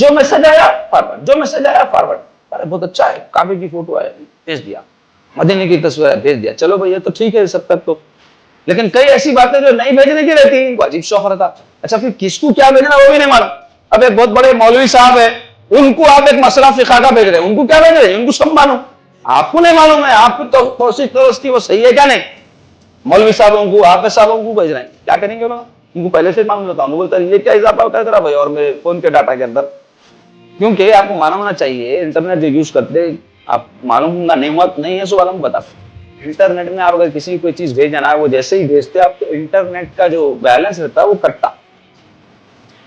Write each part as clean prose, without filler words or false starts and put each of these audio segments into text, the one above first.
जो मैसेज आया फॉरवर्ड, जो मैसेज आया फॉरवर्ड। अरे बहुत अच्छा है, काबे की फोटो है, भेज दिया। मदीने की तस्वीर है, भेज दिया। चलो भैया तो ठीक है सब तक तो, लेकिन कई ऐसी बातें जो नहीं भेजने की रहती, इनको अजीब शौक रहता। अच्छा फिर किसको क्या भेजना वो भी नहीं मालूम। अब एक बहुत बड़े मौलवी साहब है, उनको आप एक मसला फिक़ा का भेज रहे हैं, उनको क्या भेज रहे हैं, उनको सब मालूम, आपको नहीं मालूम है। आपको तो कोशिश करो उसकी वो सही है क्या नहीं। मौलवी साहबों को, हाफिज साहबों को भेज रहे हैं, क्या करेंगे लोग, उनको पहले से मालूम होता है। बोलता है ये क्या इजाफा होता है तेरा भाई और मेरे फोन के डाटा के अंदर। क्योंकि आपको मालूम होना चाहिए, इंटरनेट जो यूज करते आप मालूम होगा नहीं हुआ नहीं है, सो वाला बता। इंटरनेट में आप अगर किसी कोई चीज भेजना है, वो जैसे ही भेजते आपको इंटरनेट का जो बैलेंस रहता है वो कटता,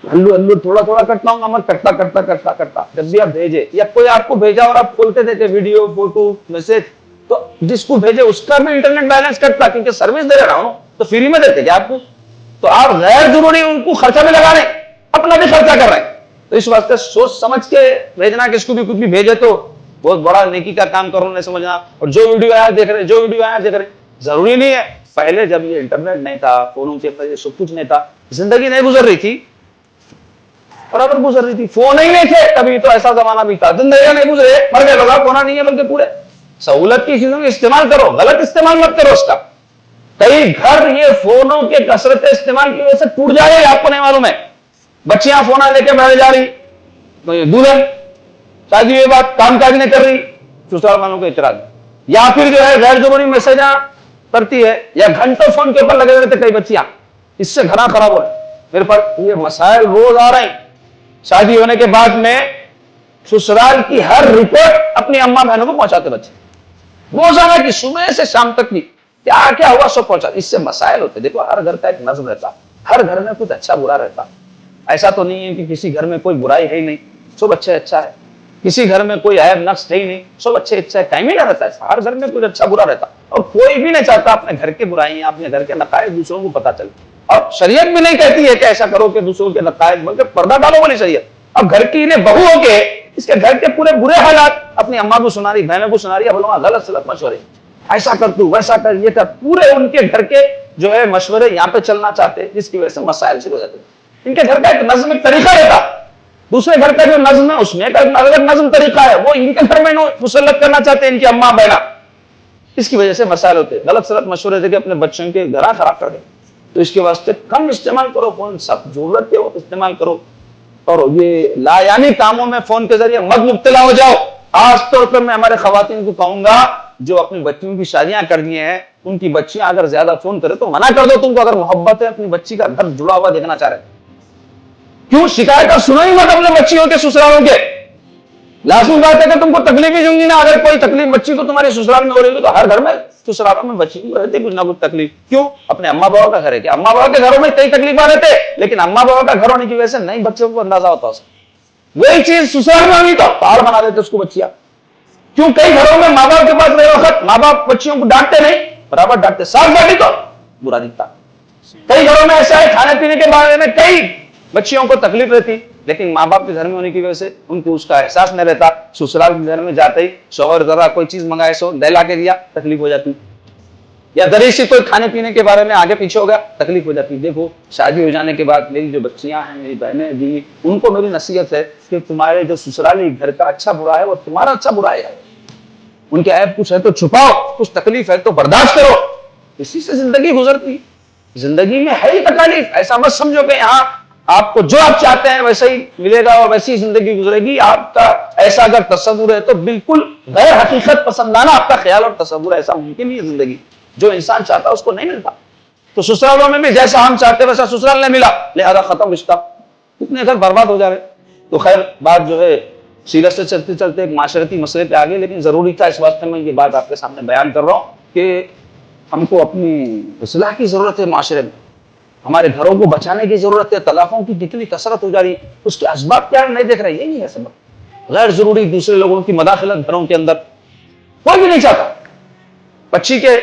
हल्लू हल्लू थोड़ा थोड़ा कटता होगा, मगर कटता कटता कटता कटता। जब भी आप भेजे या कोई आपको भेजा और आप खोलते देते वीडियो फोटो मैसेज, तो जिसको भेजे उसका भी इंटरनेट बैलेंस कटता, क्योंकि सर्विस दे रहा हूं तो फ्री में देते क्या आपको। तो आप गैर जरूरी उनको खर्चा भी लगा रहे, अपना भी खर्चा कर रहे हैं। तो इस वास्ते सोच समझ के भेजना, किसको भी कुछ भी भेजे तो बहुत बड़ा नेकी का काम करो नहीं समझना। और जो वीडियो आया देख रहे, जो वीडियो आया देख रहे, जरूरी नहीं है। पहले जब ये इंटरनेट नहीं था, फोनों के अंदर सब कुछ नहीं था, जिंदगी नहीं गुजर रही थी, बराबर गुजर रही थी, फोन ही नहीं थे तभी तो ऐसा जमाना भी था। जिंदगी नहीं गुजरे, मर गए लोग, फोन नहीं है बल्कि पूरे। सहूलत की चीजों का इस्तेमाल करो, गलत इस्तेमाल मत करो उसका। कई घर ये फोनों के कसरत इस्तेमाल की वजह से टूट जाए, आपको नहीं मालूम है। बच्चियां फोन लेके बैठ जा रही, दुल्हन शादी हुई बात कामकाज नहीं कर रही, ससुराल वालों को इतराज, या फिर जो है गैर जरूरी मैसेज करती है, या घंटों फोन के ऊपर लगे रहते कई बच्चियां। इससे घरा खराब हो रहा है। मेरे पास ये मसाइल रोज आ रहे हैं। शादी होने के बाद में ससुराल की हर रिपोर्ट अपनी अम्मा बहनों को पहुंचाते बच्चे, रोजाना की सुबह से शाम तक की क्या क्या हुआ सब पहुंचा। इससे मसाइल होते। देखो हर घर का एक नज्म रहता, हर घर में कुछ अच्छा बुरा रहता। ऐसा तो नहीं है कि किसी घर में कोई बुराई है ही नहीं, सब अच्छे अच्छा है। किसी घर में कोई ऐब नक्स है ही नहीं, सब अच्छे अच्छा है। कहीं भी ना रहता है, हर घर में कुछ अच्छा बुरा रहता। और कोई भी नहीं चाहता अपने घर के बुराइयां, अपने घर के नकायज दूसरों को पता चले। और शरीयत भी नहीं कहती है कि ऐसा करो कि दूसरों के नकायज, बल्कि पर्दा डालो वाली शरीयत। अब घर की इन्हें बहू हो के इसके घर के पूरे बुरे हालात अपनी अम्मा को सुना रही, बहनों को सुना रही, बोलो गलत सलत मशवरे, ऐसा कर तू वैसा कर ये कर, पूरे उनके घर के जो है मशवरे यहाँ पे चलना चाहते, जिसकी वजह से मसाइल शुरू हो जाते। इनके घर का एक नज्म एक तरीका रहता, दूसरे घर का जो नज्म है उसमें एक अलग नज्म तरीका है, वो इनके घर में मुसल्लत करना चाहते हैं इनकी अम्मा बहना। इसकी वजह से मसाइल होते, गलत सलत मशवरे देके अपने बच्चों के घर खराब कर दे। तो इसके वास्ते कम इस्तेमाल करो फोन, सब जरूरत है वो इस्तेमाल करो। और ये लायानी कामों में फोन के जरिए मत मुब्तला हो जाओ। खास तौर पर मैं हमारे खवातीन को कहूंगा जो अपनी बच्चियों की शादियां करनी है, उनकी बच्चियां अगर ज्यादा फोन करे तो मना कर दो। तुमको अगर मोहब्बत है, अपनी बच्ची का घर जुड़ा हुआ देखना चाह रहे, क्यों शिकायत सुनो ही मत अपने बच्चियों के ससुरालों के। लाजमी बात है कि तुमको तकलीफ ही होंगी ना। अगर कोई तकलीफ बच्ची को तुम्हारे ससुराल में हो रही है, तो हर घर में ससुरालों में बच्ची को रहती कुछ ना कुछ तकलीफ। क्यों? अपने अम्मा बाबा का घर है। क्या अम्मा बाबा के घरों में कई तकलीफ आ रहते, लेकिन अम्मा बाबा का घर होने की वजह से नहीं बच्चों को अंदाजा होता उसका। वही चीज ससुराल में हुई तो पहाड़ बना देते उसको बच्चियां। क्यों? कई घरों में माँ बाप के पास रहे वक्त माँ बाप बच्चियों को डांटते नहीं, बराबर डांटते, साफ बाटी तो बुरा दिखता। कई घरों में ऐसा है खाने पीने के बारे में कई बच्चियों को तकलीफ रहती, लेकिन माँ बाप के घर में होने की वजह से उनको उसका एहसास नहीं रहता। ससुराल के घर में जाते ही शौहर जरा कोई चीज मंगाए सो दहला के दिया, तकलीफ हो जाती, या दरी से कोई खाने पीने के बारे में आगे पीछे हो गया, तकलीफ हो जाती। देखो शादी हो जाने के बाद मेरी जो बच्चियां हैं, मेरी बहनें दी, उनको मेरी नसीहत है कि तुम्हारे जो ससुराली घर का अच्छा बुरा है वो तुम्हारा अच्छा बुरा है। उनके ऐप कुछ है तो छुपाओ, कुछ तकलीफ है तो बर्दाश्त करो। इसी से जिंदगी गुजरती। जिंदगी में है ही तकलीफ, ऐसा मत समझो कि यहाँ आपको जो आप चाहते हैं वैसे ही मिलेगा और वैसी जिंदगी गुजरेगी। आपका ऐसा अगर तस्वुर है तो बिल्कुल गैर हकीकत पसंदाना आपका ख्याल और तस्वुर, ऐसा मुमकिन नहीं है। जिंदगी जो इंसान चाहता है उसको नहीं मिलता। तो ससुरालों में भी जैसा हम चाहते वैसा ससुराल नहीं मिला, लिहाजा खत्म रिश्ता, कितने घर बर्बाद हो जा रहे। तो खैर बात जो है सीरत से चलते चलते एक माशरती मसले पे आ गए, लेकिन जरूरी था इस वास्ते में ये बात आपके सामने बयान कर रहा हूँ कि हमको अपनी इस्लाह की जरूरत है। माशरे में हमारे घरों को बचाने की जरूरत है। तलाकों की कितनी कसरत हो जा रही, उसके असबाब क्या नहीं देख रहे, यही है सबब। गैर जरूरी दूसरे लोगों की मदाखलत घरों के अंदर कोई भी नहीं चाहता। बच्ची के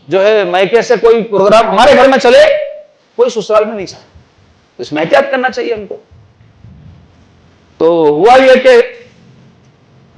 जो है मैके से कोई प्रोग्राम हमारे घर में चले, कोई ससुराल में नहीं चाहता। तो इसमें एहतियात करना चाहिए हमको। तो हुआ ये कि